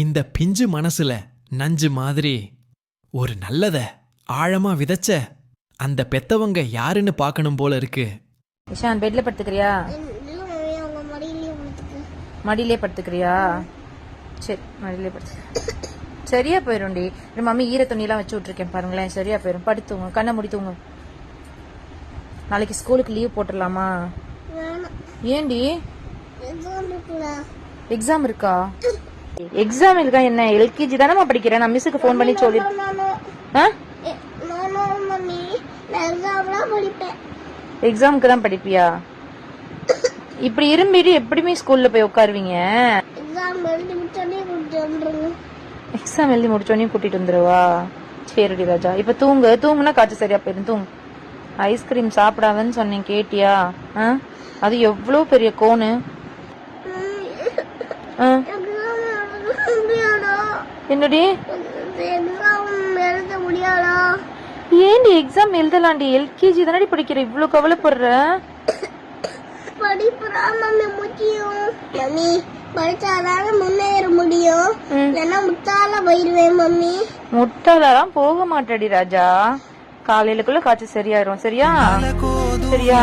இந்த பிஞ்சு மனசுல நஞ்சு மாதிரி ஒரு நல்லத ஆழமா விதைச்ச அந்த பெத்தவங்க யாருன்னு பார்க்கணும் போல இருக்கு. இஷான் பெட்ல படுத்துக்கிறியா? மடியிலே படுத்துக்கிறியா? சரி மடியிலே படுத்து சரியா போயிடும்டி. மம்மி ஈர துணியெல்லாம் வச்சு விட்டுருக்கேன் பாருங்களேன், சரியா போயிடும். படுத்துங்க, கண்ணை மூடி தூங்க. நாளைக்கு ஸ்கூலுக்கு லீவ் போட்டுடலாமா? ஏண்டி எக்ஸாம் இருக்கா? எக்ஸாம் இருக்கா? என்ன எல்கேஜி தானே படிக்கிறேன். நான் மிஸ்ஸுக்கு ஃபோன் பண்ணி சொல்லி எக்ஸாமுக்கு தான் படிப்பியா? இப்படி இரும்பிட்டு எப்படியுமே ஸ்கூல்ல போய் உட்காருவீங்க? எக்ஸாம் எழுதி முடிச்சோடனே கூட்டிட்டு வந்துருவா? சரிடி ராஜா, இப்ப தூங்கு. தூங்குனா காய்ச்சல் சரியா போயிடும். தூங்கு. ஐஸ்கிரீம் சாப்பிடாதன்னு சொன்னேன், கேட்டியா? அது எவ்வளவு பெரிய கோனு. என்னடி ஏண்டி எக்ஸாம் எழுதலாண்டி? எல்கேஜி தானடி படிக்கிற, இவ்வளவு கவலைப்படுற? முன்னேற முடியும். முட்டாளாலாம் போக மாட்டேடி ராஜா. காலையிலக்குள்ள காய்ச்சல் சரியாயிரும். சரியா? சரியா?